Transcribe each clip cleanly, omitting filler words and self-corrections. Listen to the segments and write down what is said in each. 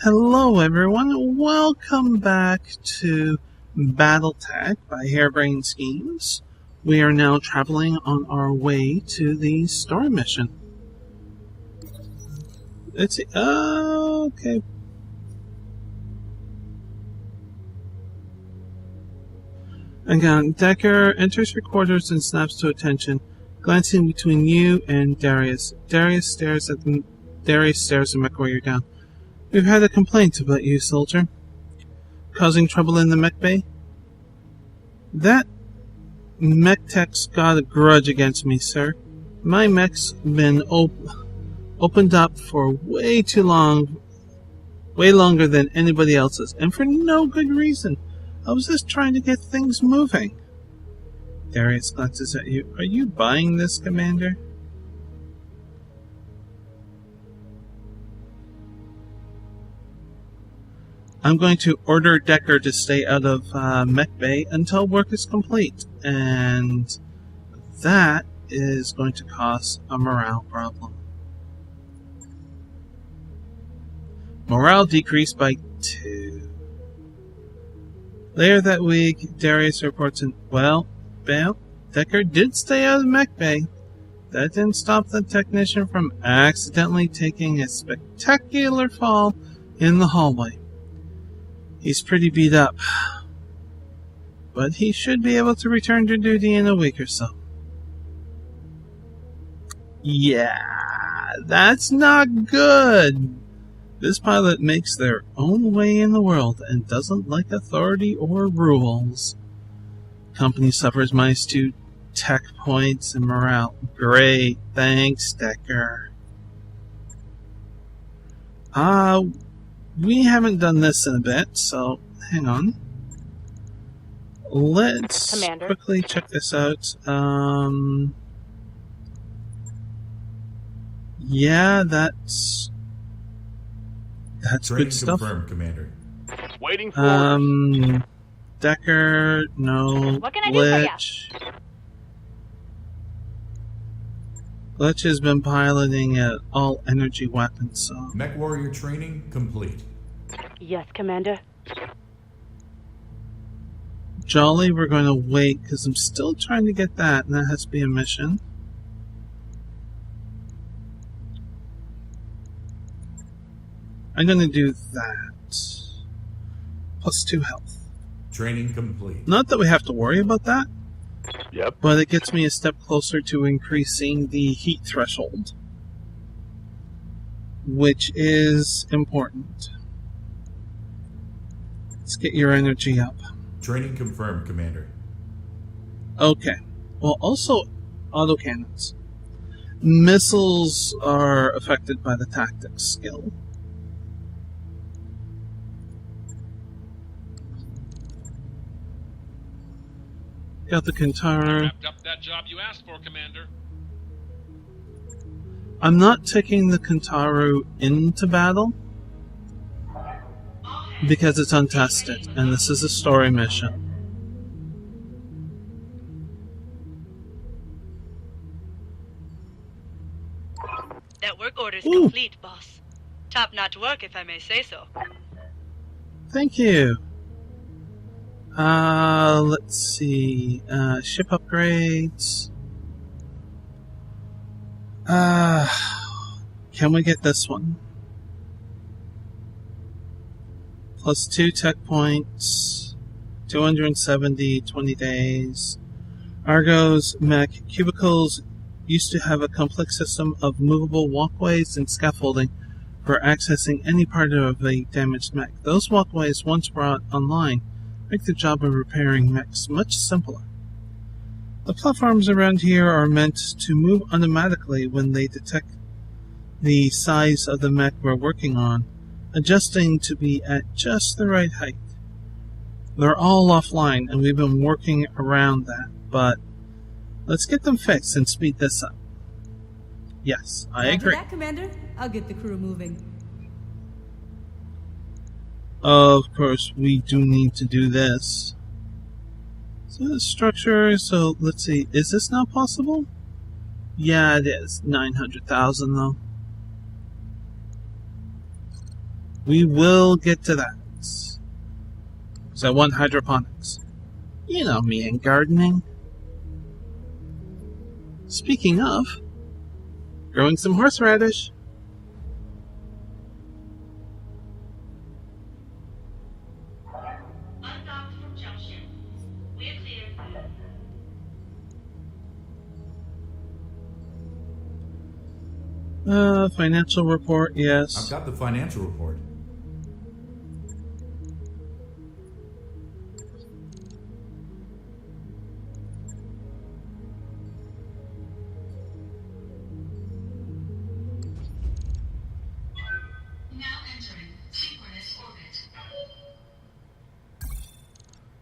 Hello everyone, welcome back to Battletech by Harebrained Schemes. We are now traveling on our way to the story mission. Let's see, okay. Again, Decker enters your quarters and snaps to attention, glancing between you and Darius. Darius stares at Mech while you're down. We've had a complaint about you, soldier. Causing trouble in the mech bay? That mech tech's got a grudge against me, sir. My mech's been opened up for way too long, way longer than anybody else's, and for no good reason. I was just trying to get things moving. Darius glances at you. Are you buying this, Commander? I'm going to order Decker to stay out of Mech Bay until work is complete, and that is going to cause a morale problem. Morale decreased by 2. Later that week, Darius reports in, well, Decker did stay out of Mech Bay. That didn't stop the technician from accidentally taking a spectacular fall in the hallway. He's pretty beat up, but he should be able to return to duty in a week or so. Yeah, that's not good. This pilot makes their own way in the world and doesn't like authority or rules. Company suffers -2 tech points and morale. Great, thanks, Decker. We haven't done this in a bit, so hang on. Let's Commander. quickly check this out. Yeah, that's good stuff. Confirmed, Commander. Waiting for Decker, no. What can I do for ya? Glitch has been piloting an all-energy weapon, so... Mech Warrior training complete. Yes, Commander. Jolly, we're going to wait, because I'm still trying to get that, and that has to be a mission. I'm going to do that. +2 health. Training complete. Not that we have to worry about that. Yep. But it gets me a step closer to increasing the heat threshold, which is important. Let's get your energy up. Training confirmed, Commander. Okay. Well, also autocannons. Missiles are affected by the tactics skill. Got the Kintara. Wrapped up that job you asked for, Commander. I'm not taking the Kintaru into battle because it's untested, and this is a story mission. That work order's complete, boss. Top-notch work, if I may say so. Thank you. Let's see. Ship upgrades. Can we get this one? +2 tech points. 270, 20 days. Argo's mech cubicles used to have a complex system of movable walkways and scaffolding for accessing any part of a damaged mech. Those walkways, once brought online, make the job of repairing mechs much simpler. The platforms around here are meant to move automatically when they detect the size of the mech we're working on, adjusting to be at just the right height. They're all offline, and we've been working around that, but let's get them fixed and speed this up. Yes, I agree. That, Commander, I'll get the crew moving. Of course, we do need to do this. So structure, so let's see, is this not possible? Yeah, it is. 900,000 though. We will get to that. So I want hydroponics. You know me and gardening. Speaking of, growing some horseradish. Undocked from junction. We're clear. Financial report, I've yes. got the financial report.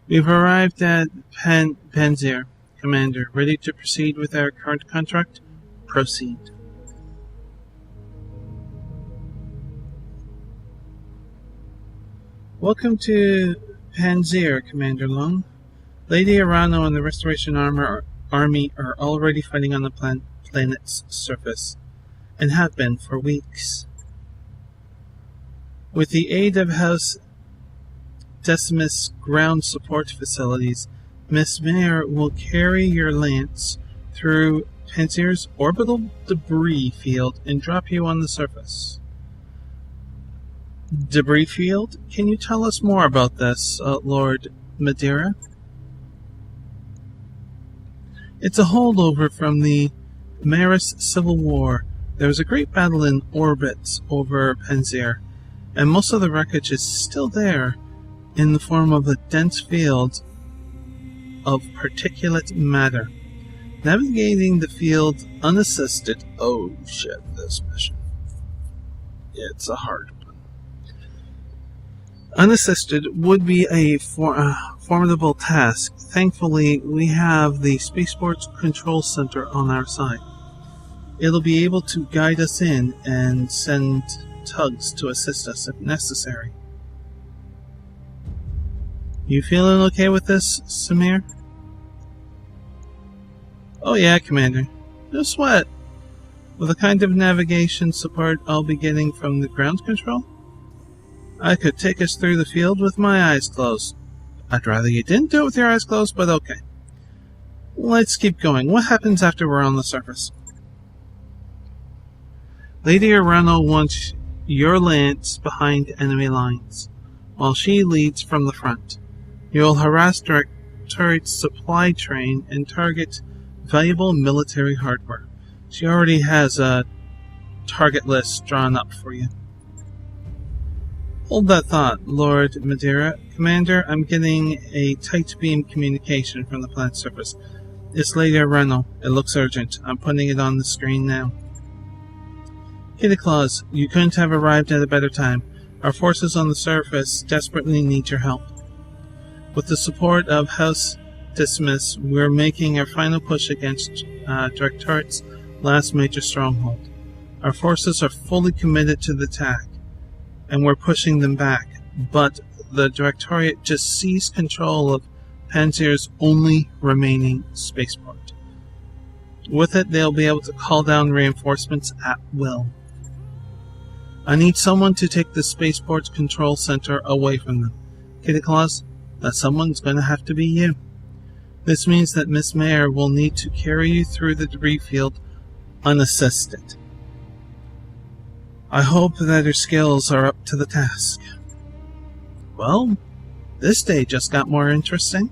We've arrived at Panzyr, Commander. Ready to proceed with our current contract? Proceed. Welcome to Panzyr, Commander Long. Lady Arano and the Restoration Army are already fighting on the planet's surface, and have been for weeks. With the aid of House Decimus ground support facilities, Miss Mayer will carry your lance through Panzyr's orbital debris field and drop you on the surface. Debris field? Can you tell us more about this, Lord Madeira? It's a holdover from the Maris Civil War. There was a great battle in orbit over Panzyr, and most of the wreckage is still there in the form of a dense field of particulate matter. Navigating the field unassisted. Oh shit, this mission. It's a hard one. Unassisted would be a formidable task. Thankfully, we have the Spaceport's control center on our side. It'll be able to guide us in and send tugs to assist us if necessary. You feeling okay with this, Samir? Oh yeah, Commander. No sweat. With the kind of navigation support I'll be getting from the ground control, I could take us through the field with my eyes closed. I'd rather you didn't do it with your eyes closed, but okay. Let's keep going. What happens after we're on the surface? Lady Arano wants your lance behind enemy lines, while she leads from the front. You'll harass Directorate's supply train and target valuable military hardware. She already has a target list drawn up for you. Hold that thought, Lord Madeira. Commander, I'm getting a tight beam communication from the planet's surface. It's Lady Arano. It looks urgent. I'm putting it on the screen now. Kitty Claus, you couldn't have arrived at a better time. Our forces on the surface desperately need your help. With the support of House Decimus, we're making our final push against Directorate's last major stronghold. Our forces are fully committed to the attack, and we're pushing them back, but the Directorate just seized control of Panzyr's only remaining spaceport. With it, they'll be able to call down reinforcements at will. I need someone to take the spaceport's control center away from them. Kitty Claus, that someone's going to have to be you. This means that Miss Mayer will need to carry you through the debris field unassisted. I hope that her skills are up to the task. Well, this day just got more interesting.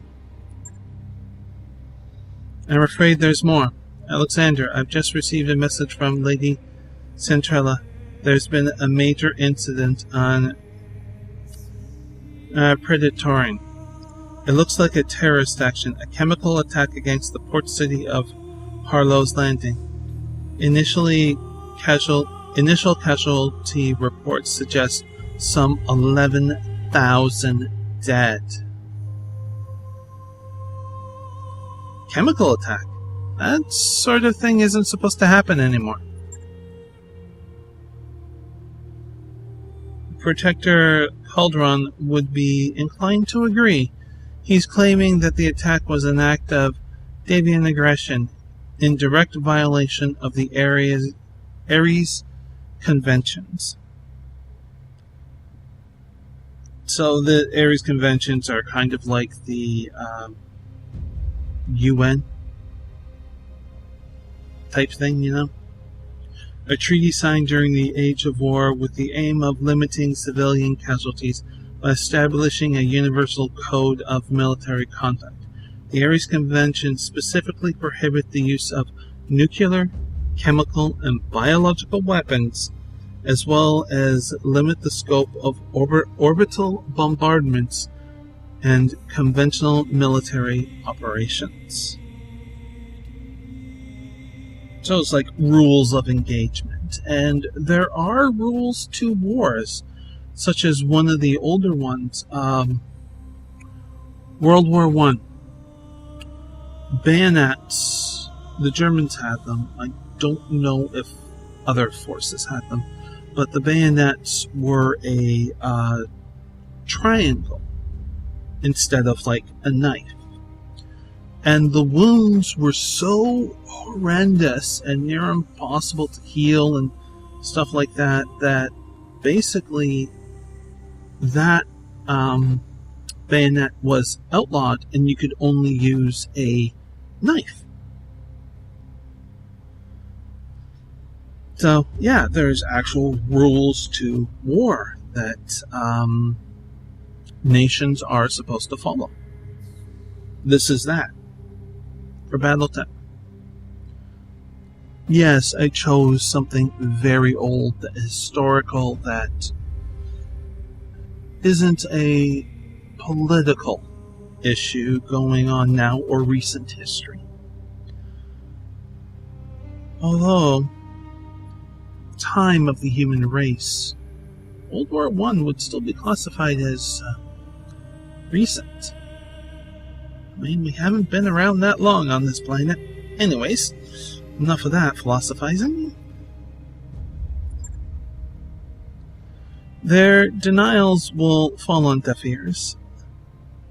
I'm afraid there's more. Alexander, I've just received a message from Lady Centrella. There's been a major incident on Predatorian. It looks like a terrorist action, a chemical attack against the port city of Harlow's Landing. Initial casualty reports suggest some 11,000 dead. Chemical attack? That sort of thing isn't supposed to happen anymore. Protector Calderon would be inclined to agree. He's claiming that the attack was an act of deviant aggression in direct violation of the Ares Conventions. So the Ares Conventions are kind of like the UN type thing, you know? A treaty signed during the Age of War with the aim of limiting civilian casualties by establishing a universal code of military conduct. The Ares Convention specifically prohibit the use of nuclear, chemical, and biological weapons, as well as limit the scope of orbital bombardments and conventional military operations. So it's like rules of engagement. And there are rules to wars, such as one of the older ones, World War I. Bayonets, the Germans had them. I don't know if other forces had them. But the bayonets were a triangle instead of like a knife. And the wounds were so horrendous and near impossible to heal and stuff like that, that basically that bayonet was outlawed and you could only use a knife. So, yeah, there's actual rules to war that nations are supposed to follow. This is that for Battletech. Yes, I chose something very old, historical, that isn't a political issue going on now or recent history. Although, time of the human race, World War I would still be classified as recent. I mean, we haven't been around that long on this planet. Anyways, enough of that philosophizing. Their denials will fall on deaf ears.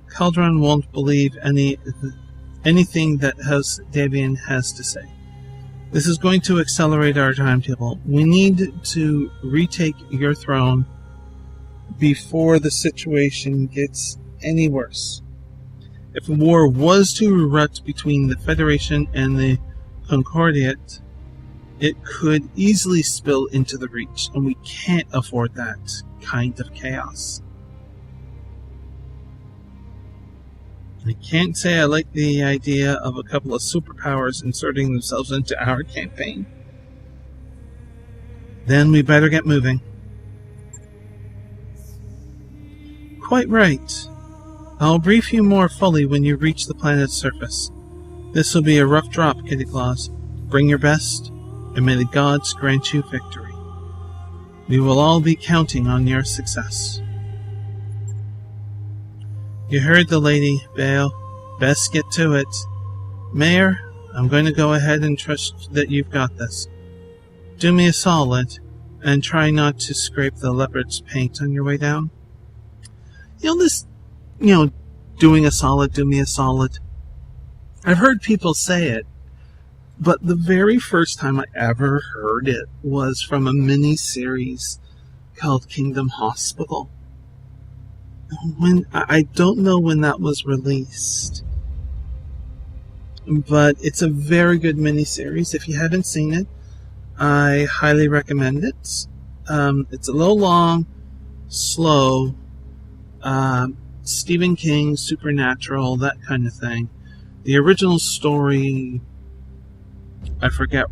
Cauldron won't believe anything that House Davian has to say. This is going to accelerate our timetable. We need to retake your throne before the situation gets any worse. If war was to erupt between the Federation and the Concordiate, it could easily spill into the Reach, and we can't afford that kind of chaos. I can't say I like the idea of a couple of superpowers inserting themselves into our campaign. Then we better get moving. Quite right. I'll brief you more fully when you reach the planet's surface. This will be a rough drop, Kitty Claus. Bring your best, and may the gods grant you victory. We will all be counting on your success. You heard the lady, Bale. Best get to it. Mayor, I'm going to go ahead and trust that you've got this. Do me a solid, and try not to scrape the leopard's paint on your way down. Doing a solid, do me a solid. I've heard people say it, but the very first time I ever heard it was from a mini-series called Kingdom Hospital. I don't know when that was released, but it's a very good miniseries. If you haven't seen it, I highly recommend it. It's a little long, slow, Stephen King, supernatural, that kind of thing. The original story, I forget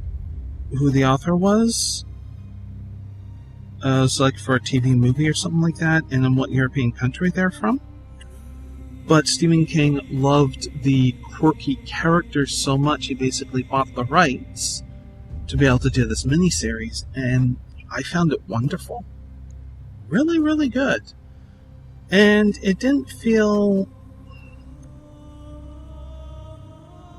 who the author was. It was like for a TV movie or something like that, and in what European country they're from. But Stephen King loved the quirky characters so much, he basically bought the rights to be able to do this miniseries, and I found it wonderful. Really, really good. And it didn't feel...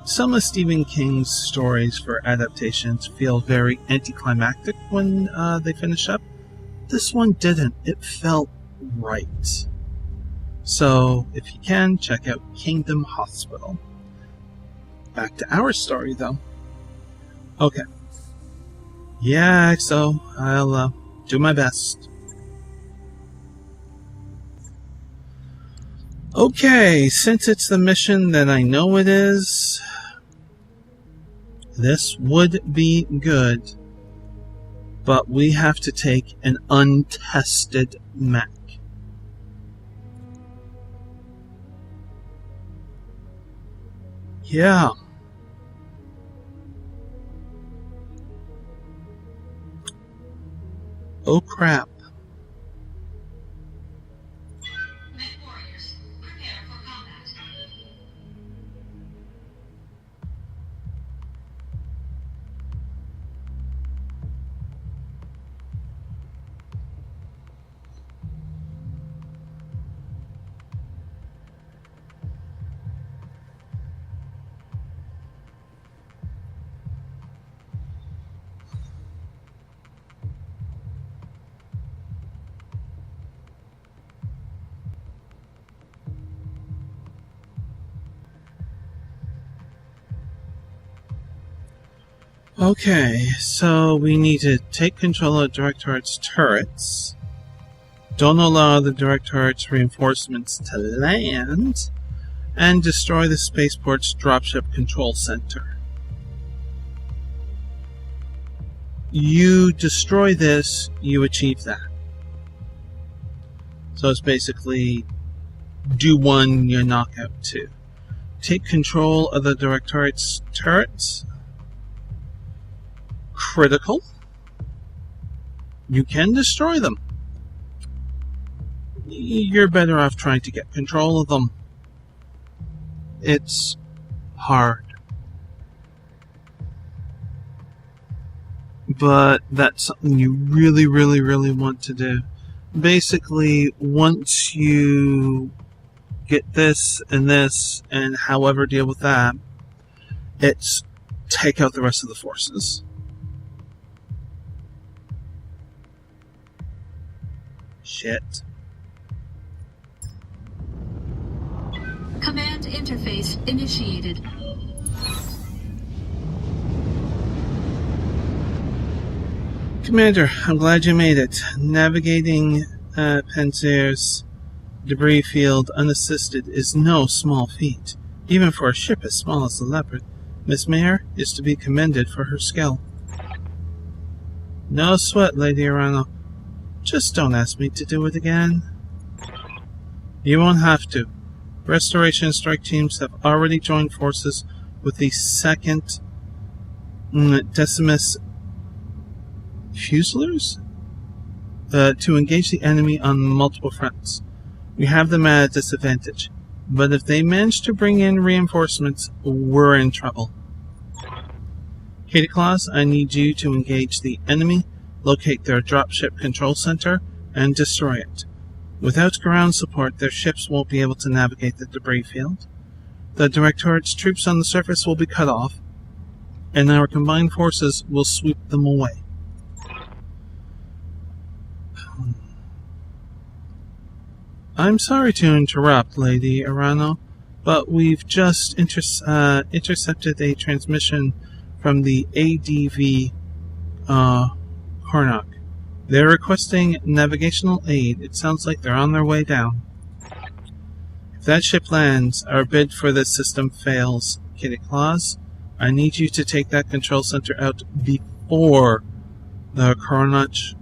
Some of Stephen King's stories for adaptations feel very anticlimactic when they finish up. This one didn't. It felt right. So, if you can, check out Kingdom Hospital. Back to our story, though. Okay. Yeah, so I'll do my best. Okay, since it's the mission that I know it is, this would be good, but we have to take an untested mech. Yeah. Oh crap. Okay, so we need to take control of Directorate's turrets. Don't allow the Directorate's reinforcements to land. And destroy the spaceport's dropship control center. You destroy this, you achieve that. So it's basically do one, you knock out two. Take control of the Directorate's turrets. Critical. You can destroy them. You're better off trying to get control of them. It's hard. But that's something you really, really, really want to do. Basically, once you get this, and however deal with that, it's take out the rest of the forces. Shit. Command interface initiated. Commander, I'm glad you made it. Navigating Panzyr's debris field unassisted is no small feat, even for a ship as small as the Liberate. Miss Mayer is to be commended for her skill. No sweat, Lady Arano. Just don't ask me to do it again. You won't have to. Restoration strike teams have already joined forces with the 2nd Decimus Fusiliers to engage the enemy on multiple fronts. We have them at a disadvantage, but if they manage to bring in reinforcements, we're in trouble. Katie Claus, I need you to engage the enemy, locate their dropship control center, and destroy it. Without ground support, their ships won't be able to navigate the debris field. The Directorate's troops on the surface will be cut off, and our combined forces will sweep them away. I'm sorry to interrupt, Lady Arano, but we've just intercepted a transmission from the ADV Karnak. They're requesting navigational aid. It sounds like they're on their way down. If that ship lands, our bid for this system fails. Kitty Claus, I need you to take that control center out before the Karnak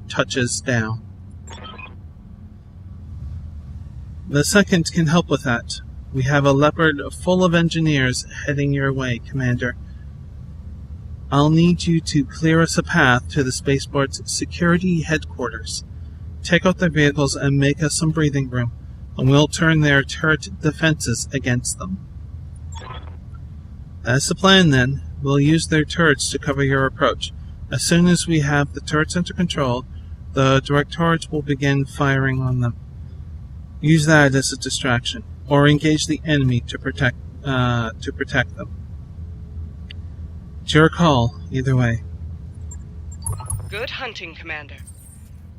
touches down. The 2nd can help with that. We have a Leopard full of engineers heading your way, Commander. I'll need you to clear us a path to the spaceport's security headquarters. Take out their vehicles and make us some breathing room, and we'll turn their turret defenses against them. That's the plan, then. We'll use their turrets to cover your approach. As soon as we have the turrets under control, the Directorate will begin firing on them. Use that as a distraction, or engage the enemy to protect them. It's your call, either way. Good hunting, Commander.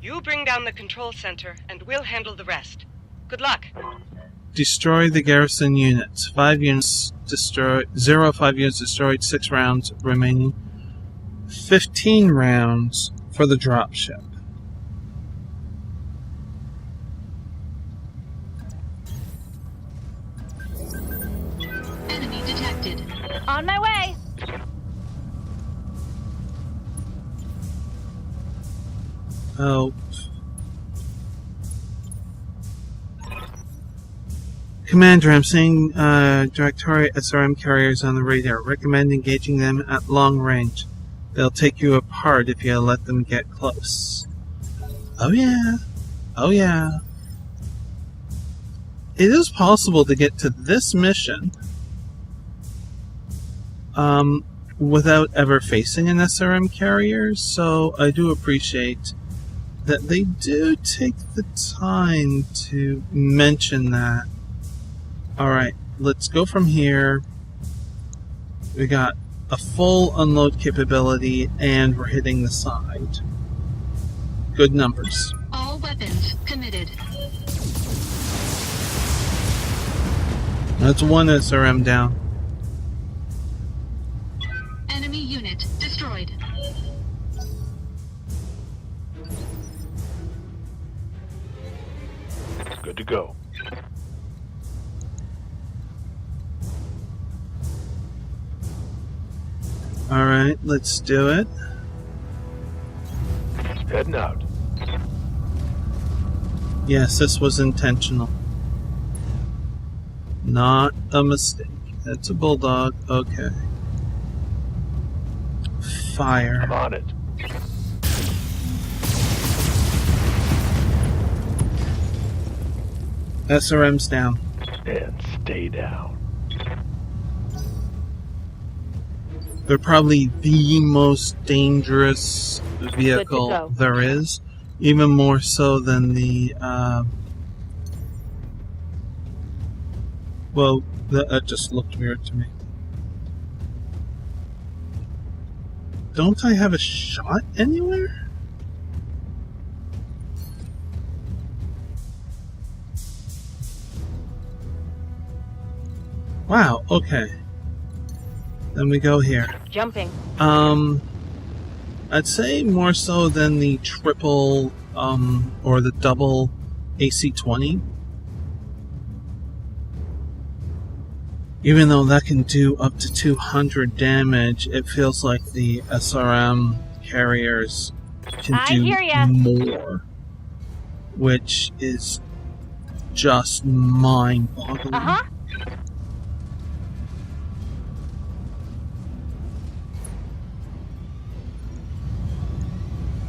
You bring down the control center, and we'll handle the rest. Good luck. Destroy the garrison units. 5 units destroyed. 0 of 5 units destroyed. 6 rounds remaining. 15 rounds for the dropship. On my way. Oh. Commander, I'm seeing Directorate SRM carriers on the radar. Recommend engaging them at long range. They'll take you apart if you let them get close. Oh yeah. Oh yeah. It is possible to get to this mission without ever facing an SRM carrier, so I do appreciate that they do take the time to mention that. Alright, let's go from here. We got a full unload capability and we're hitting the side. Good numbers. All weapons committed. That's one SRM down. Enemy unit destroyed. Good to go. Alright, let's do it. Heading out. Yes, this was intentional. Not a mistake. That's a bulldog. Okay. Fire. I'm on it. SRM's down. And stay down. They're probably the most dangerous vehicle go. there is. Even more so than the... well, that just looked weird to me. Don't I have a shot anywhere? Wow, okay. Then we go here. Jumping. I'd say more so than the triple, or the double AC-20. Even though that can do up to 200 damage, it feels like the SRM carriers can I do hear ya. more. Which is just mind-boggling. Uh-huh.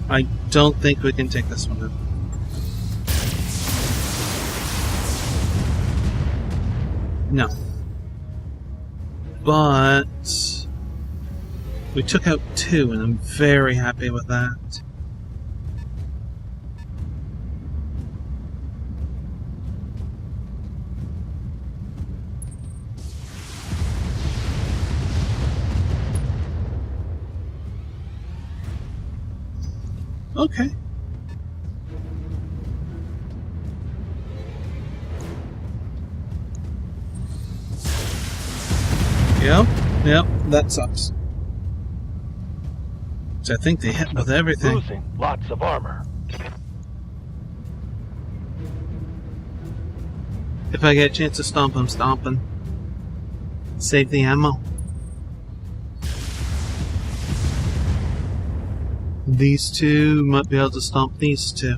I don't think we can take this one out. No. But we took out 2, and I'm very happy with that. Okay. Yep, that sucks. So I think they hit with everything. Losing lots of armor. If I get a chance to stomp, I'm stomping. Save the ammo. These two might be able to stomp these two.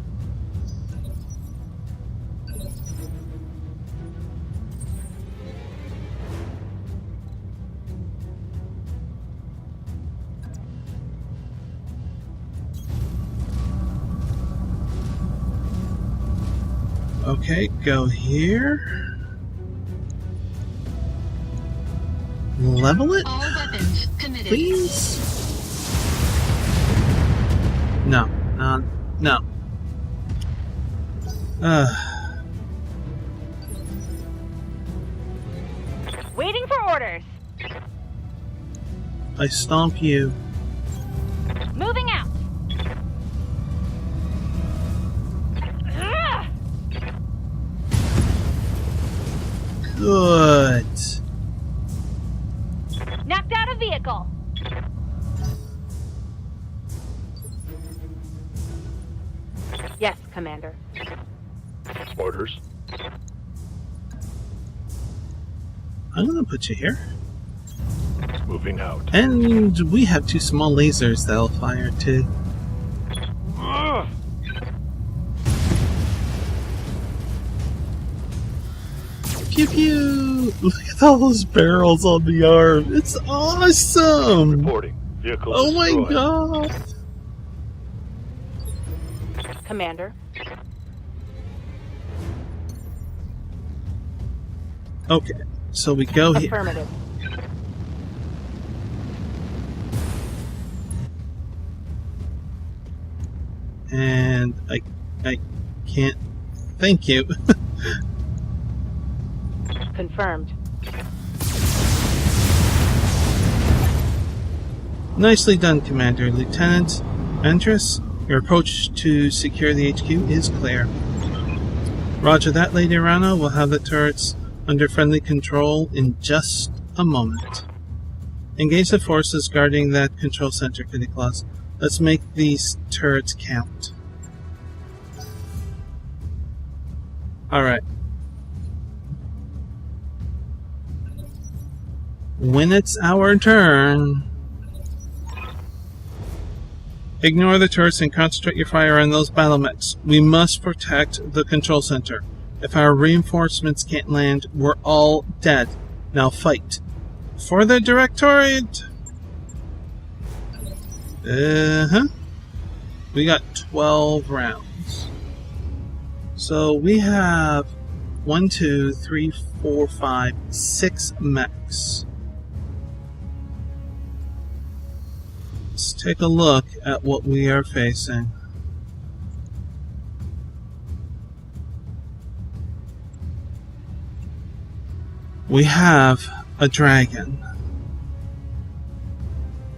Okay, go here. Level it, All weapons committed. please. No, no. Waiting for orders. I stomp you. Moving out. Ugh! Good. Knocked out a vehicle. Yes, Commander. Orders. I'm gonna put you here. Moving out. And we have 2 small lasers that'll fire too. Ugh. Pew pew! Look at all those barrels on the arm. It's awesome! Reporting. Vehicle Oh my destroyed. god! Commander. Okay, so we go here. Affirmative. And I can't. Thank you. Confirmed. Nicely done, Commander. Lieutenant Andrus, your approach to secure the HQ is clear. Roger that, Lady Rana. We'll have the turrets under friendly control in just a moment. Engage the forces guarding that control center, Kitty Claus. Let's make these turrets count. Alright. When it's our turn, ignore the turrets and concentrate your fire on those battle mechs. We must protect the control center. If our reinforcements can't land, we're all dead. Now fight. For the Directorate! We got 12 rounds. So we have 1, 2, 3, 4, 5, 6 mechs. Let's take a look at what we are facing. We have a dragon.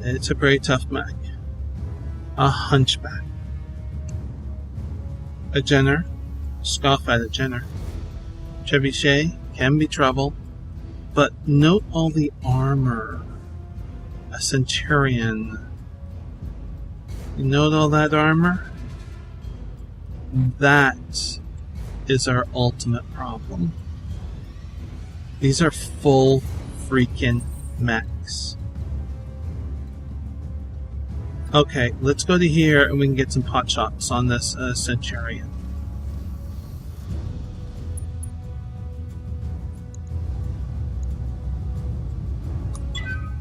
It's a very tough mech. A hunchback. A Jenner. Scoff at a Jenner. Trebuchet can be trouble, but note all the armor. A Centurion. You note all that armor? That is our ultimate problem. These are full freaking mechs. Okay, let's go to here and we can get some pot shots on this Centurion.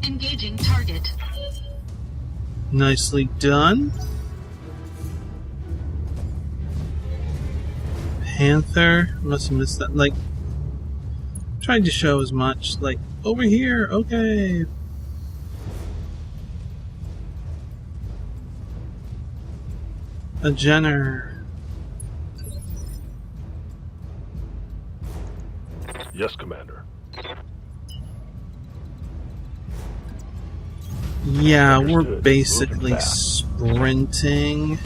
Engaging target. Nicely done. Panther, must have missed that. Like, tried to show as much. Like, over here, okay. A Jenner. Yes, Commander. Yeah, we're Understood. basically Moving fast. sprinting.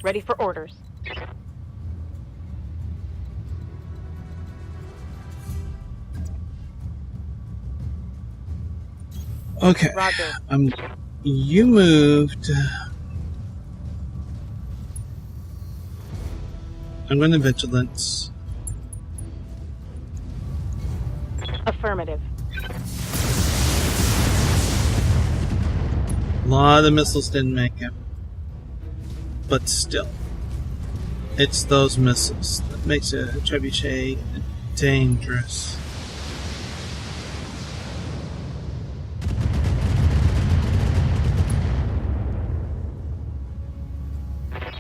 Ready for orders. Okay. Roger. You moved. I'm going to vigilance. Affirmative. A lot of missiles didn't make it. But still, it's those missiles that makes a trebuchet dangerous.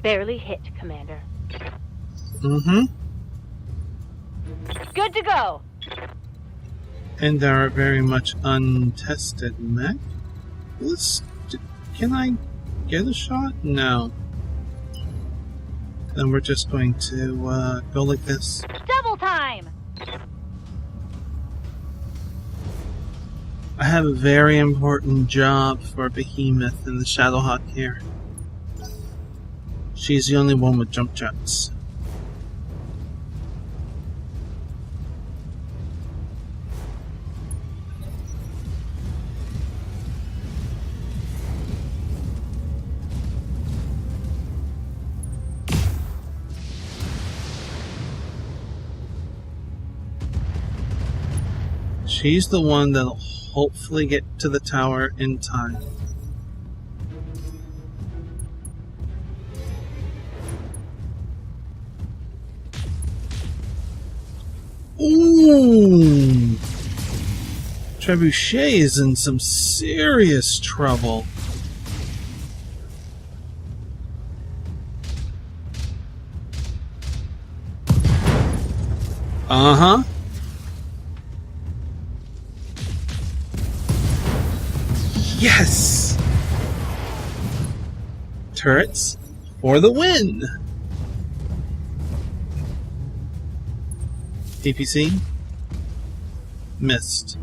Barely hit, Commander. Mm-hmm. Good to go. And our very much untested mech. Can I get a shot? No. Then we're just going to go like this. Double time. I have a very important job for Behemoth and the Shadowhawk here. She's the only one with jump jets. She's the one that'll hopefully get to the tower in time. Ooh! Trebuchet is in some serious trouble. Uh-huh. Yes! Turrets for the win! DPC? Missed.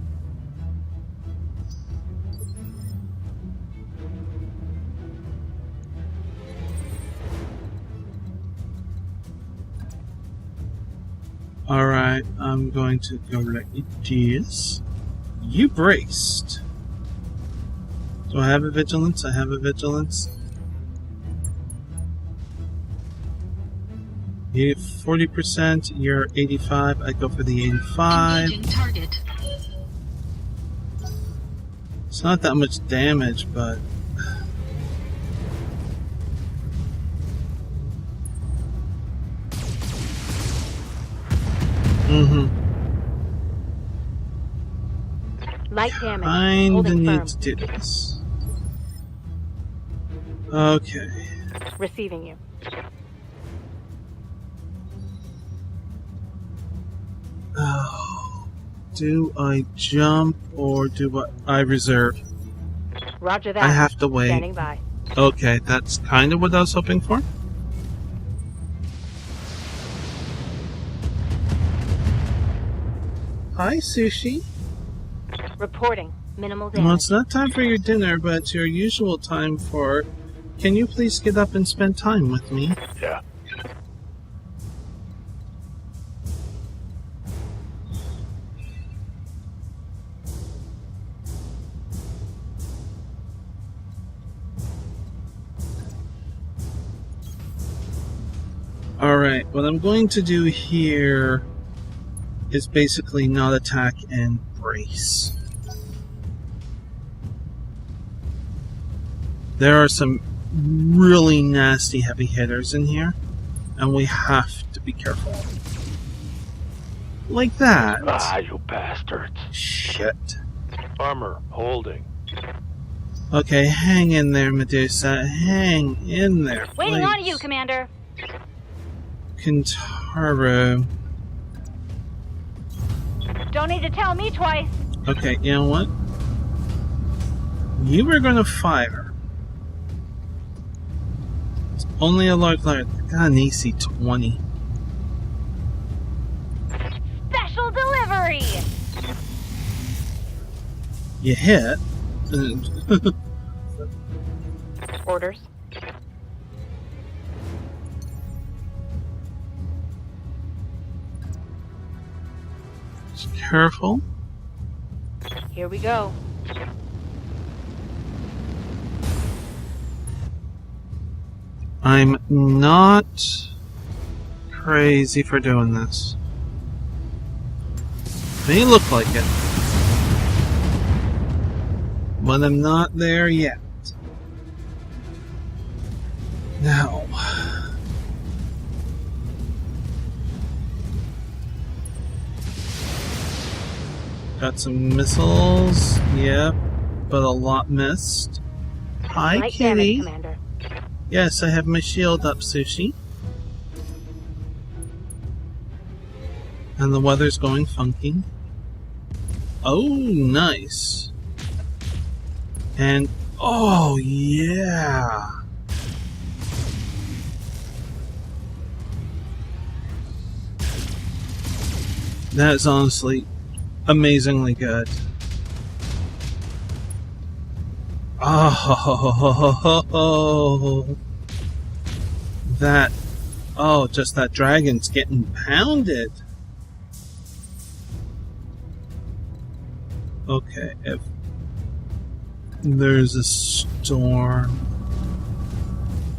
Alright, I'm going to go like this. You braced. Do I have a vigilance? I have a vigilance. You 40%, you're 85. I go for the 85. Engaging target. It's not that much damage, but Light damage. kinda Holding need firm. to do this. Okay. Receiving you. Oh, do I jump or do I reserve? Roger that. I have to wait. Standing by. Okay, that's kind of what I was hoping for. Hi, Sushi. Reporting. Minimal Well, damage. it's not time for your dinner, but it's your usual time for... Can you please get up and spend time with me? Yeah. Alright, what I'm going to do here is basically not attack and brace. There are some really nasty heavy hitters in here, and we have to be careful. Like that. Ah, you bastards. Shit. Armor holding. Okay, hang in there, Medusa. Hang in there. Waiting on please. you, Commander. Kintaro. Don't need to tell me twice. Okay, you know what? You were gonna fire. It's only a large light. I got an AC 20. Special delivery. You hit. Orders. Just careful. Here we go. I'm not crazy for doing this. May look like it. But I'm not there yet. Now. Got some missiles. Yep. But a lot missed. Hi, Light kitty. damage, Commander. Yes, I have my shield up, Sushi. And the weather's going funky. Oh, nice. And, oh, yeah. That is honestly amazingly good. Oh, that, oh, just that dragon's getting pounded. Okay, if there's a storm,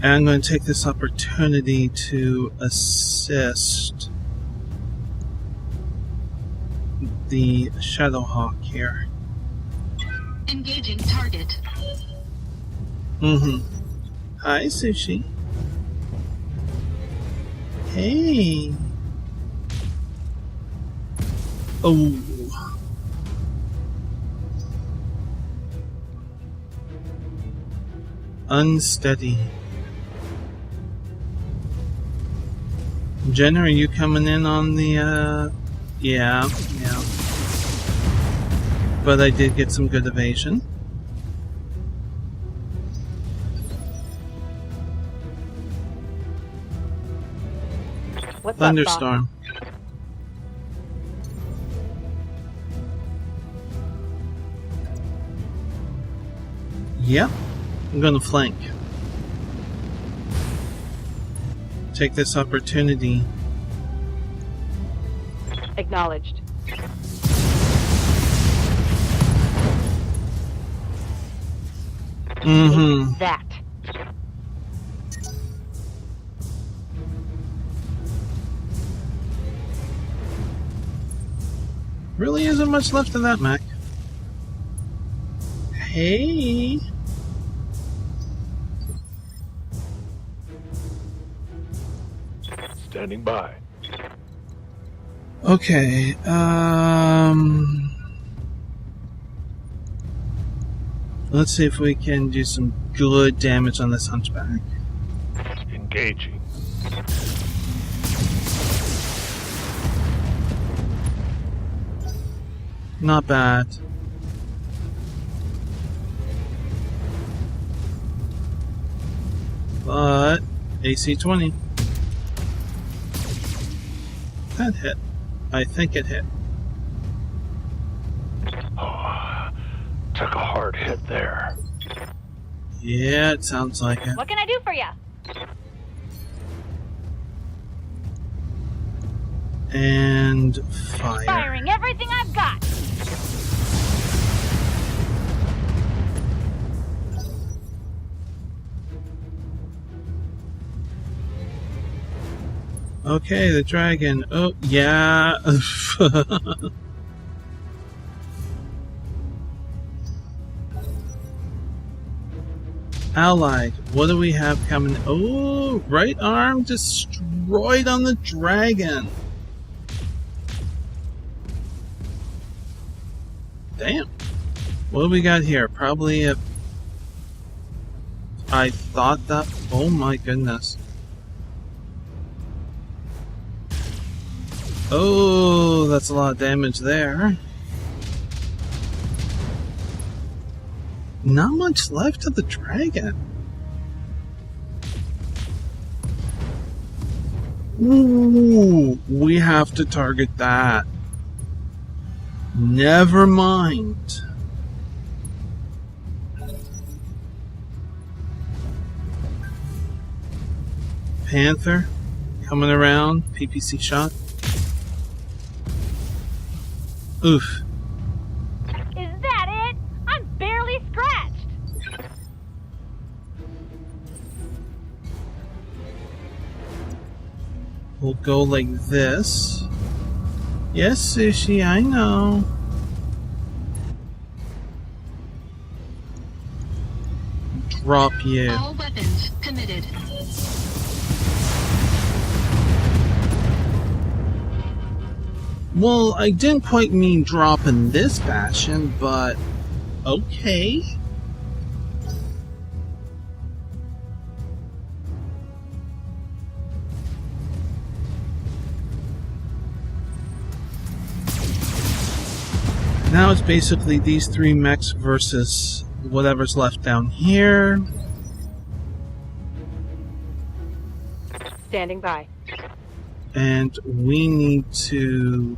and I'm going to take this opportunity to assist the Shadowhawk here. Engaging target. Hi, Sushi. Hey. Oh. Unsteady. Jen, are you coming in on the, yeah. But I did get some good evasion. What's Thunderstorm. Yep. I'm gonna flank. Take this opportunity. Acknowledged. That. Really isn't much left of that, Mac. Hey. Standing by. Okay, let's see if we can do some good damage on this hunchback. Engaging. Not bad. But AC 20. That hit. I think it hit. Oh, took a hard hit there. Yeah, it sounds like it. What can I do for you? And fire. Firing everything I've got. Okay, the dragon. Oh, yeah. Allied. What do we have coming? Oh, right arm destroyed on the dragon. Damn. What do we got here? Probably a... I thought that... Oh my goodness. Oh, that's a lot of damage there. Not much left of the dragon. Ooh, we have to target that. Never mind. Panther coming around, PPC shot. Oof. Is that it? I'm barely scratched. We'll go like this. Yes, Sushi, I know. Drop you. All weapons committed. Well, I didn't quite mean drop in this fashion, but okay. Now it's basically these three mechs versus whatever's left down here. Standing by. And we need to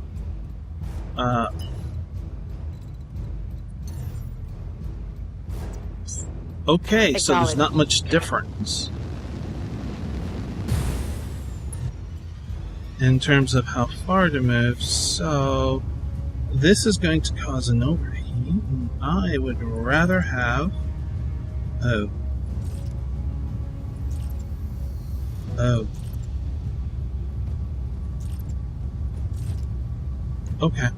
okay, so there's not much difference in terms of how far to move, so this is going to cause an overheat. I would rather have oh okay.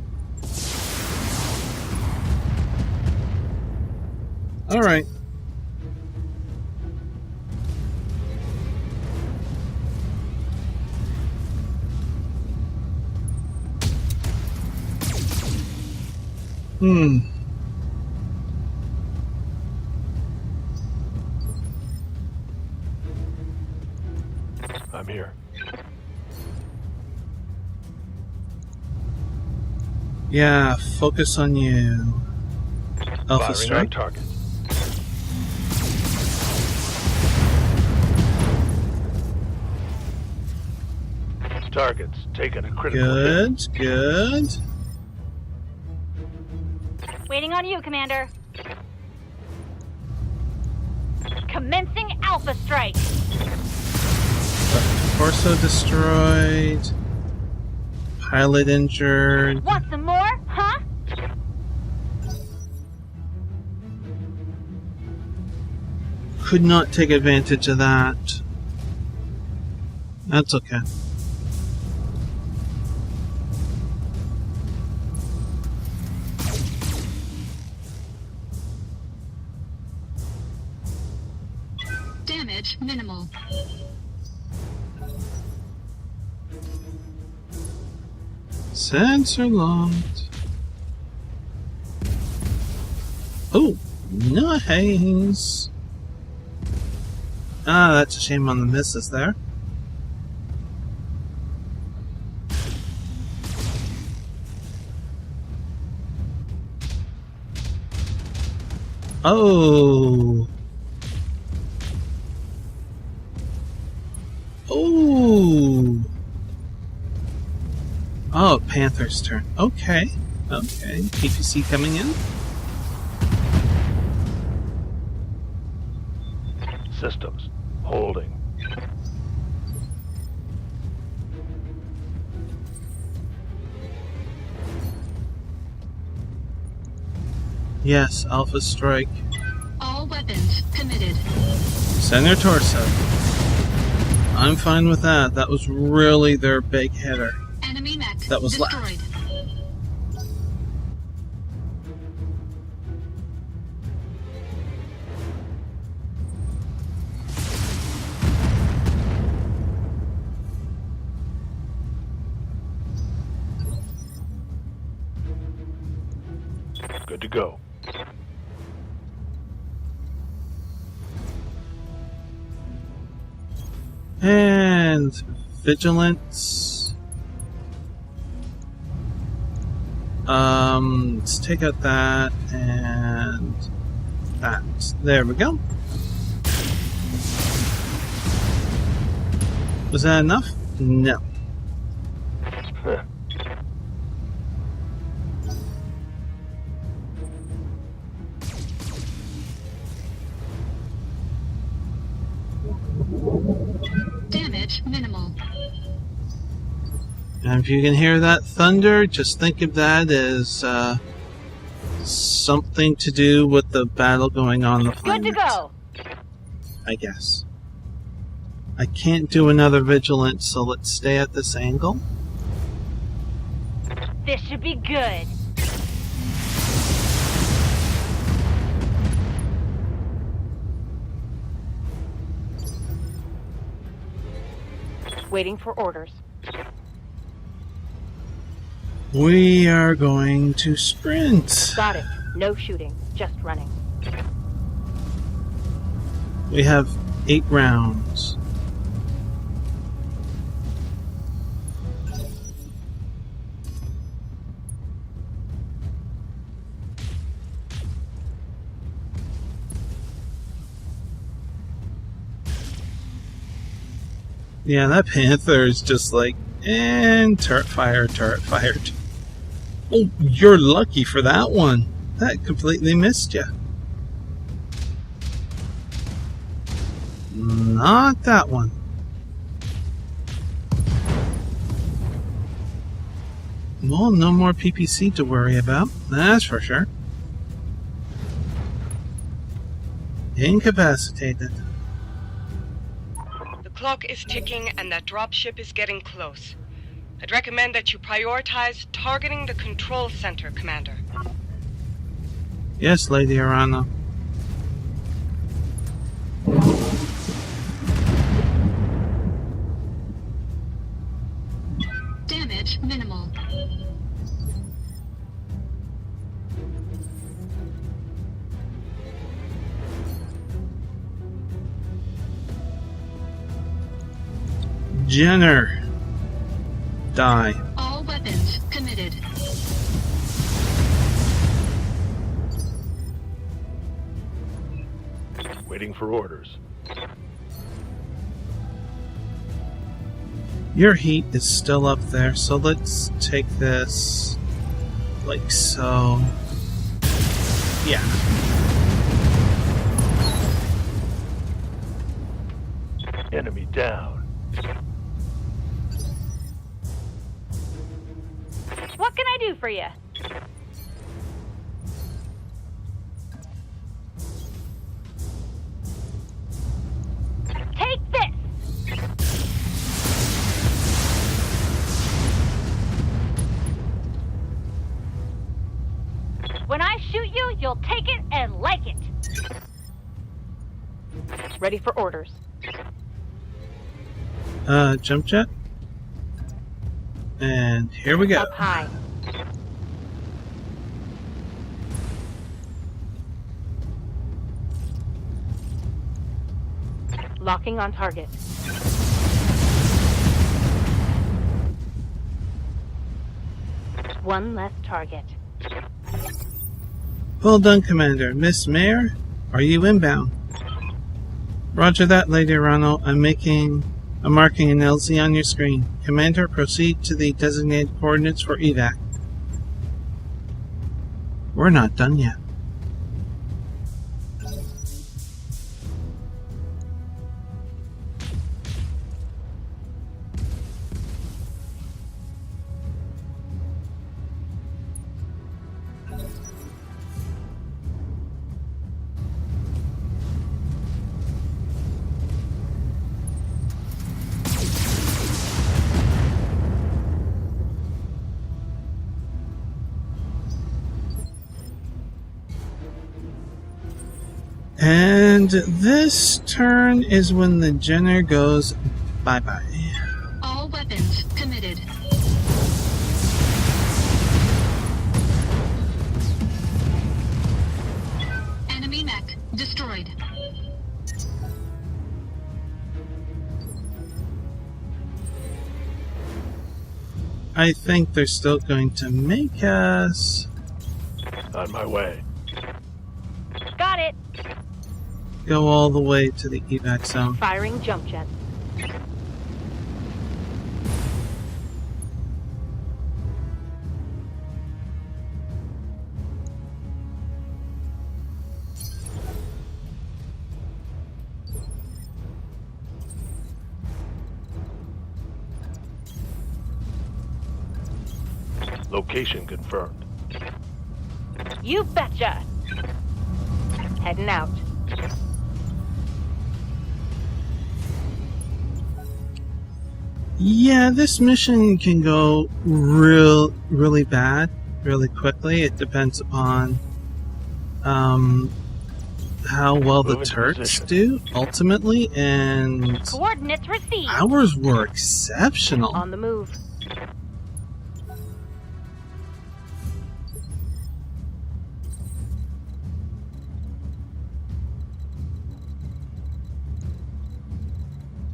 Alright. I'm here. Yeah, focus on you. Alpha Firing strike. on target. Target's taken a critical hit. Good, good. Waiting on you, Commander. Commencing Alpha Strike. Torso destroyed. Pilot injured. Want some more, huh? Could not take advantage of that. That's okay. Damage minimal. Sensor locked. Oh, nice. Ah, that's a shame on the misses there. Oh. Oh. Oh, Panther's turn. Okay. Okay. PPC coming in. Systems holding. Yes, Alpha Strike. All weapons committed. Center torso. I'm fine with that. That was really their big hitter. Enemy mech That was destroyed. Good to go. And vigilance. Let's take out that and that. There we go. Was that enough? No. Damage minimal. And if you can hear that thunder, just think of that as something to do with the battle going on the planet. Good to go. I guess. I can't do another vigilance, so let's stay at this angle. This should be good. Waiting for orders. We are going to sprint. Got it. No shooting, just running. We have 8 rounds. Yeah, that Panther is just like, and turret fire, turret fired. Oh, you're lucky for that one. That completely missed you. Not that one. Well, no more PPC to worry about. That's for sure. Incapacitated. The clock is ticking and that dropship is getting close. I'd recommend that you prioritize targeting the control center, Commander. Yes, Lady Arana. Damage minimal. Jenner. Die. All weapons committed. Waiting for orders. Your heat is still up there, so let's take this like so. Yeah. Enemy down. What can I do for you? Take this! When I shoot you, you'll take it and like it. Ready for orders. Jump jet. And here we go. Up high. Locking on target. One less target. Well done, Commander. Miss Mayor, are you inbound? Roger that, Lady Ronald. I'm marking an LZ on your screen. Commander, proceed to the designated coordinates for evac. We're not done yet. And this turn is when the Jenner goes bye-bye. All weapons committed. Enemy mech destroyed. I think they're still going to make us On my way. Got it. go all the way to the evac zone. Firing jump jet. Location confirmed. You betcha. Heading out. Yeah, this mission can go really bad, really quickly. It depends upon how well the Moving to Turks position. do, ultimately, and Coordinates received. ours were exceptional. On the move.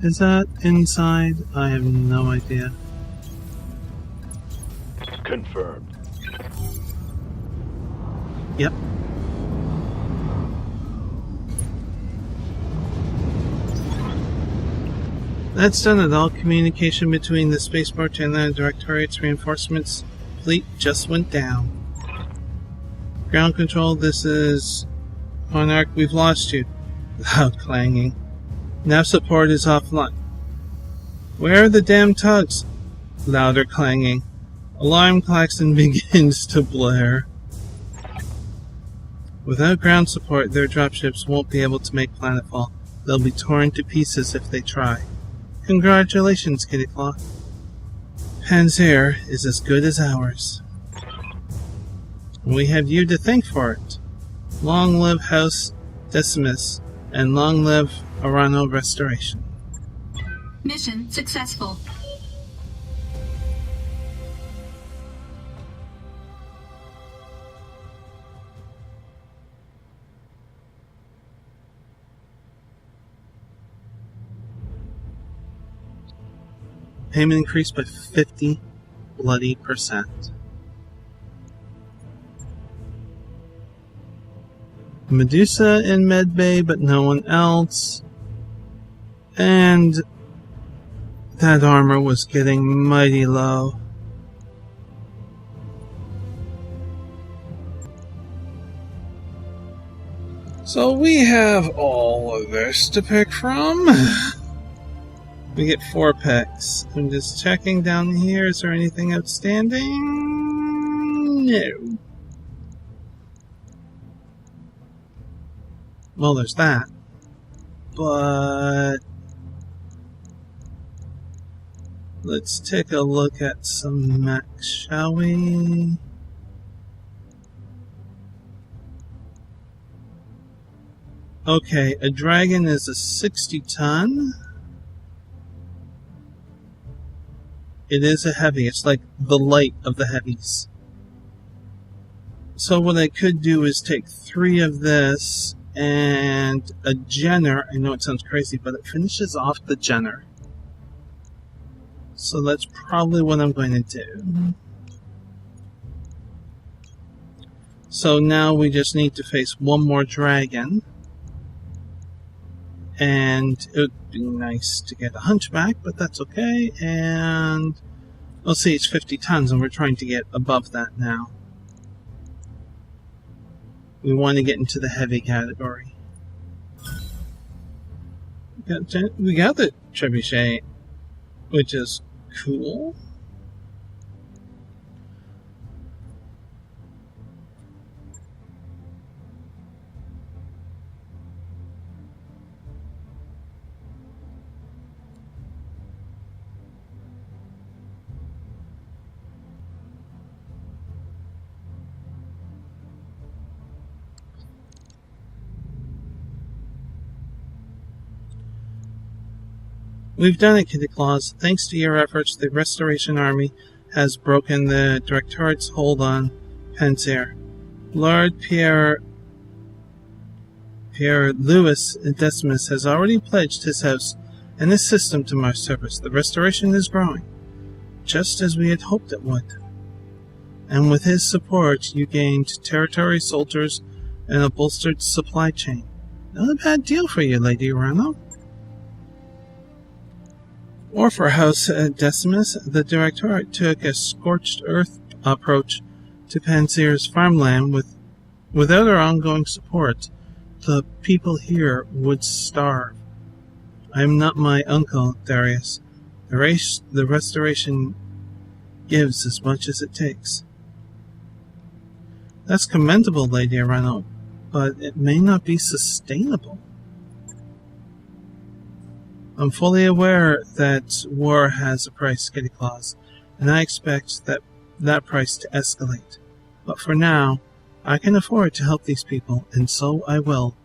Is that inside? I have no idea. Confirmed. Yep. That's done it. All communication between the spaceport and the Directorate's reinforcements fleet just went down. Ground control, this is Monarch. We've lost you. Loud clanging. Nav support is offline. Where are the damn tugs? Louder clanging. Alarm klaxon begins to blare. Without ground support, their dropships won't be able to make planetfall. They'll be torn to pieces if they try. Congratulations, Kitty Claw. Panzyr is as good as ours. We have you to thank for it. Long live House Decimus And long live Arano Restoration. Mission successful. Payment increased by 50 bloody %. Medusa in medbay, but no one else. And that armor was getting mighty low. So we have all of this to pick from. We get 4 picks. I'm just checking down here. Is there anything outstanding? No. Well, there's that. But let's take a look at some mechs, shall we? Okay, a dragon is a 60-ton. It is a heavy. It's like the light of the heavies. So what I could do is take 3 of this and a Jenner. I know it sounds crazy, but it finishes off the Jenner. So that's probably what I'm going to do. So now we just need to face one more dragon. And it would be nice to get a hunchback, but that's okay. And let's see, it's 50 tons, and we're trying to get above that now. We want to get into the heavy category. We got the trebuchet, which is cool. We've done it, Kitty Claus. Thanks to your efforts, the Restoration Army has broken the Directorate's hold on Panzyr. Lord Pierre Louis Decimus has already pledged his house and his system to my service. The Restoration is growing, just as we had hoped it would. And with his support, you gained territory, soldiers, and a bolstered supply chain. Not a bad deal for you, Lady Arano. Or for House Decimus, the Directorate took a scorched earth approach to Panzyr's farmland. Without our ongoing support, the people here would starve. I am not my uncle, Darius. The Restoration gives as much as it takes. That's commendable, Lady Arano, but it may not be sustainable. I'm fully aware that war has a price, Kitty Claus, and I expect that price to escalate. But for now, I can afford to help these people, and so I will,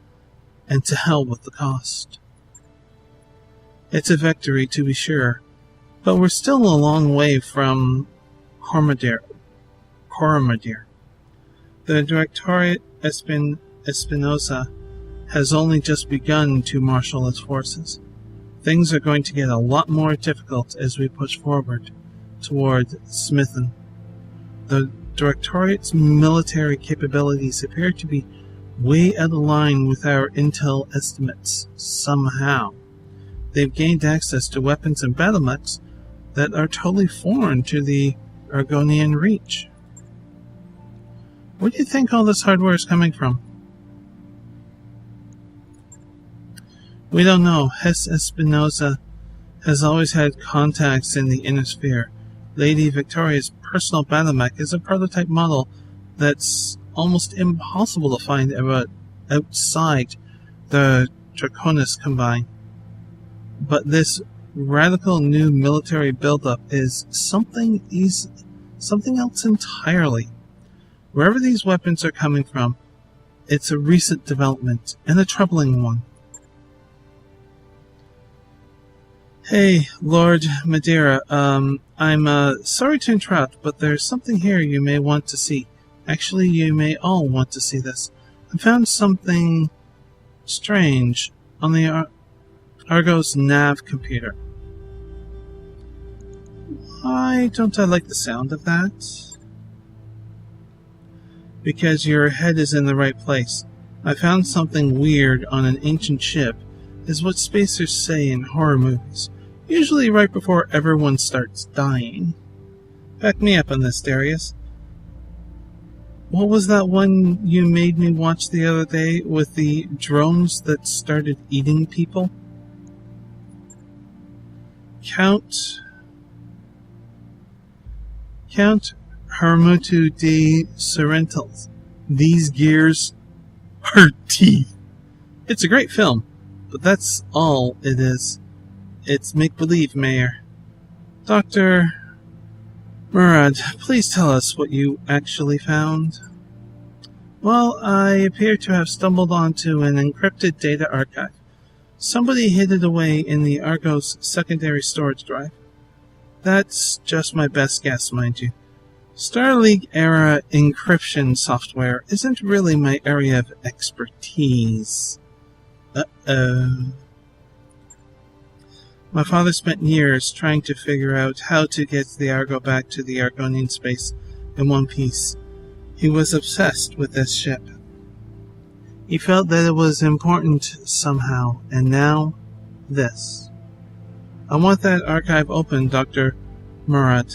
and to hell with the cost. It's a victory, to be sure, but we're still a long way from Coromadir. The Directorate Espinosa has only just begun to marshal its forces. Things are going to get a lot more difficult as we push forward toward Smithen. The Directorate's military capabilities appear to be way out of line with our intel estimates, somehow. They've gained access to weapons and battle mechs that are totally foreign to the Argonian Reach. Where do you think all this hardware is coming from? We don't know. Hess Espinosa has always had contacts in the inner sphere. Lady Victoria's personal battle mech is a prototype model that's almost impossible to find outside the Draconis Combine. But this radical new military buildup is something else entirely. Wherever these weapons are coming from, it's a recent development, and a troubling one. Hey, Lord Madeira, I'm sorry to interrupt, but there's something here you may want to see. Actually, you may all want to see this. I found something strange on the Argos nav computer. Why don't I like the sound of that? Because your head is in the right place. I found something weird on an ancient ship, is what spacers say in horror movies, usually right before everyone starts dying. Back me up on this, Darius. What was that one you made me watch the other day with the drones that started eating people? Count Hermutu de Sorrentals. These gears are teeth. It's a great film, but that's all it is. It's make-believe, Mayor. Dr. Murad, please tell us what you actually found. Well, I appear to have stumbled onto an encrypted data archive. Somebody hid it away in the Argos secondary storage drive. That's just my best guess, mind you. Starleague-era encryption software isn't really my area of expertise. Uh-oh. My father spent years trying to figure out how to get the Argo back to the Argonian space in one piece. He was obsessed with this ship. He felt that it was important somehow, and now, this. I want that archive open, Dr. Murad.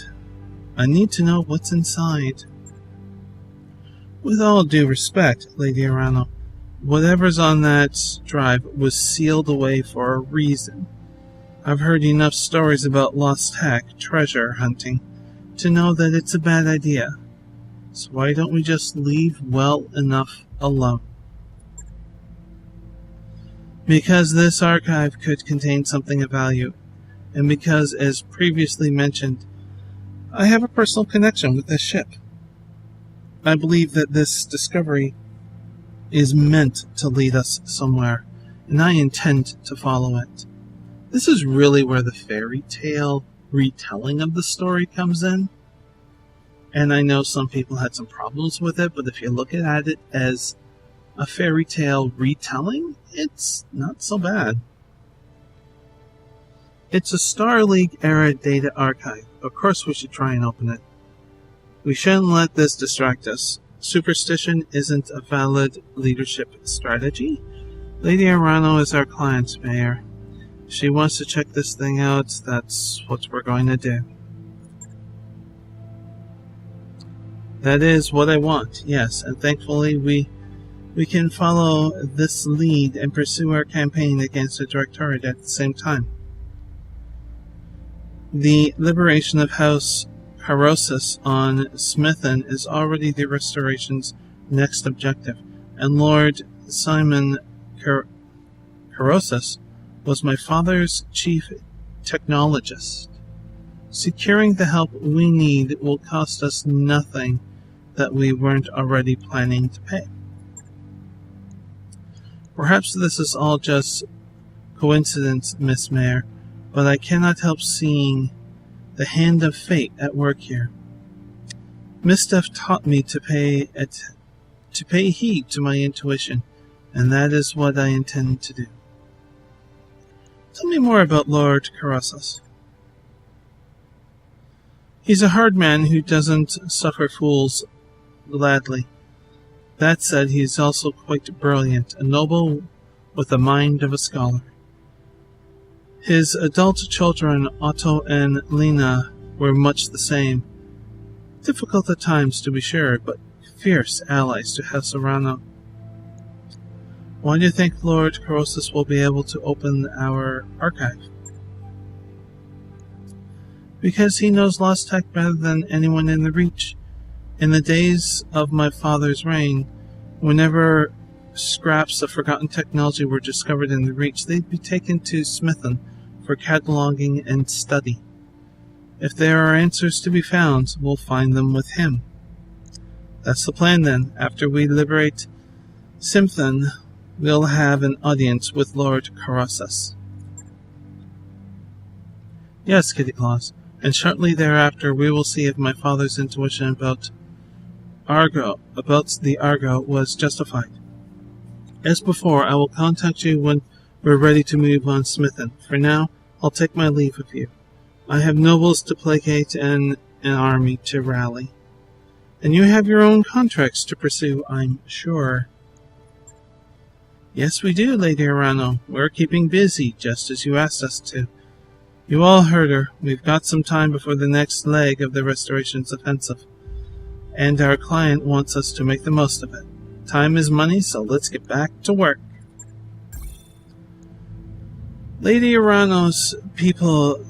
I need to know what's inside. With all due respect, Lady Arano, whatever's on that drive was sealed away for a reason. I've heard enough stories about lost tech, treasure hunting, to know that it's a bad idea. So why don't we just leave well enough alone? Because this archive could contain something of value, and because, as previously mentioned, I have a personal connection with this ship. I believe that this discovery is meant to lead us somewhere, and I intend to follow it. This is really where the fairy tale retelling of the story comes in. And I know some people had some problems with it, but if you look at it as a fairy tale retelling, it's not so bad. It's a Starleague-era data archive. Of course we should try and open it. We shouldn't let this distract us. Superstition isn't a valid leadership strategy. Lady Arano is our client, Mayor. If she wants to check this thing out, that's what we're going to do. That is what I want, yes, and thankfully we can follow this lead and pursue our campaign against the Directorate at the same time. The liberation of House Harosis on Smithen is already the Restoration's next objective, and Lord Simon Harosis was my father's chief technologist. Securing the help we need will cost us nothing that we weren't already planning to pay. Perhaps this is all just coincidence, Miss Mayor, but I cannot help seeing the hand of fate at work here. Misstep taught me to pay heed to my intuition, and that is what I intend to do. Tell me more about Lord Carossus. He's a hard man who doesn't suffer fools gladly. That said, he is also quite brilliant, a noble with the mind of a scholar. His adult children, Otto and Lena, were much the same. Difficult at times, to be sure, but fierce allies to House Arano. Why do you think Lord Carossus will be able to open our archive? Because he knows lost tech better than anyone in the Reach. In the days of my father's reign, whenever scraps of forgotten technology were discovered in the Reach, they'd be taken to Smithen for cataloging and study. If there are answers to be found, we'll find them with him. That's the plan then. After we liberate Smithen, we'll have an audience with Lord Carossus. Yes, Kitty Claus. And shortly thereafter we will see if my father's intuition about the Argo was justified. As before, I will contact you when we're ready to move on Smithin. For now, I'll take my leave of you. I have nobles to placate and an army to rally. And you have your own contracts to pursue, I'm sure. Yes, we do, Lady Arano. We're keeping busy, just as you asked us to. You all heard her. We've got some time before the next leg of the Restoration's offensive. And our client wants us to make the most of it. Time is money, so let's get back to work. Lady Arano's people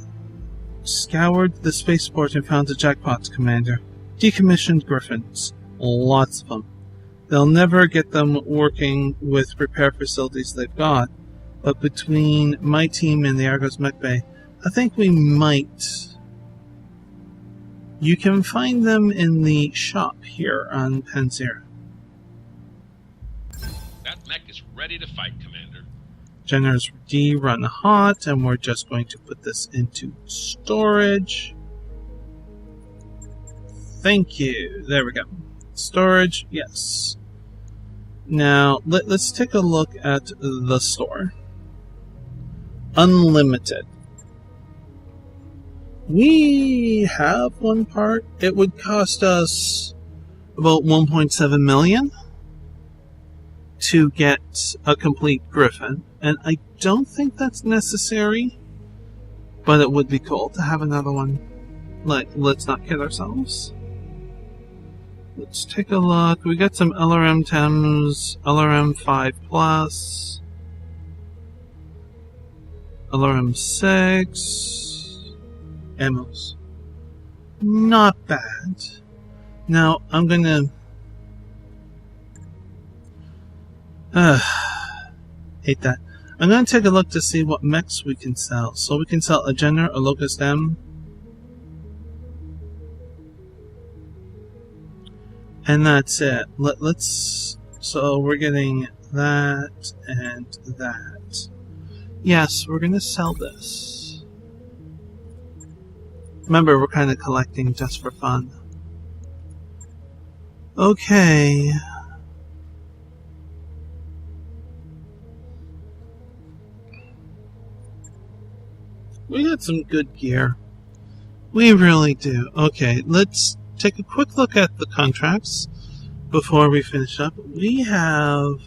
scoured the spaceport and found a jackpot, Commander. Decommissioned Griffins. Lots of them. They'll never get them working with repair facilities they've got, but between my team and the Argos Mech Bay, I think we might. You can find them in the shop here on Panzyr. That mech is ready to fight, Commander. Generators D run hot, and we're just going to put this into storage. Thank you. There we go. Storage, yes. Now, let's take a look at the store. Unlimited. We have one part. It would cost us about 1.7 million to get a complete Griffin. And I don't think that's necessary, but it would be cool to have another one. Like, let's not kid ourselves. Let's take a look. We got some LRM 10s, LRM 5+, LRM 6, ammos. Not bad. Now, I'm gonna... hate that. I'm gonna take a look to see what mechs we can sell. So we can sell a Jenner, a Locust M, and that's it. Let's. So we're getting that and that. Yes, we're gonna sell this. Remember, we're kind of collecting just for fun. Okay. We got some good gear. We really do. Okay, let's take a quick look at the contracts before we finish up. We have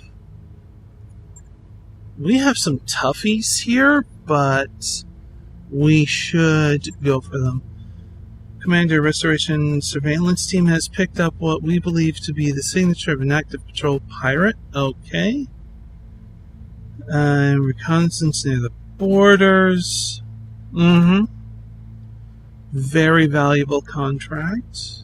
some toughies here, but we should go for them. Commander, Restoration Surveillance Team has picked up what we believe to be the signature of an active patrol pirate. Okay. Reconnaissance near the borders. Very valuable contract.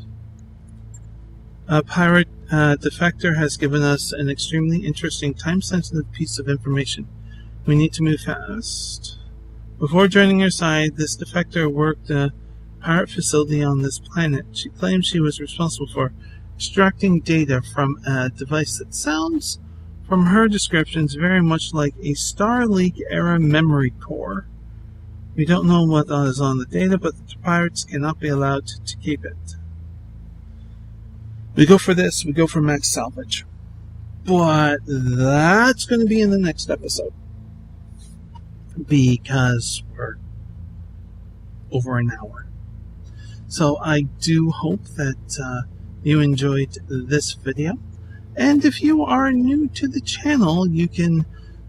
A pirate defector has given us an extremely interesting, time-sensitive piece of information. We need to move fast. Before joining your side, this defector worked a pirate facility on this planet. She claims she was responsible for extracting data from a device that sounds, from her descriptions, very much like a Starlink-era memory core. We don't know what is on the data, but the pirates cannot be allowed to keep it. We go for this, we go for max salvage. But that's going to be in the next episode. Because we're over an hour. So I do hope that you enjoyed this video. And if you are new to the channel, you can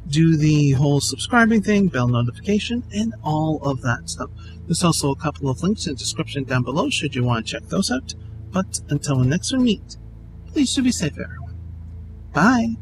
do the whole subscribing thing, bell notification, and all of that stuff. There's also a couple of links in the description down below should you want to check those out. But until the next we meet, please do be safe, everyone. Bye!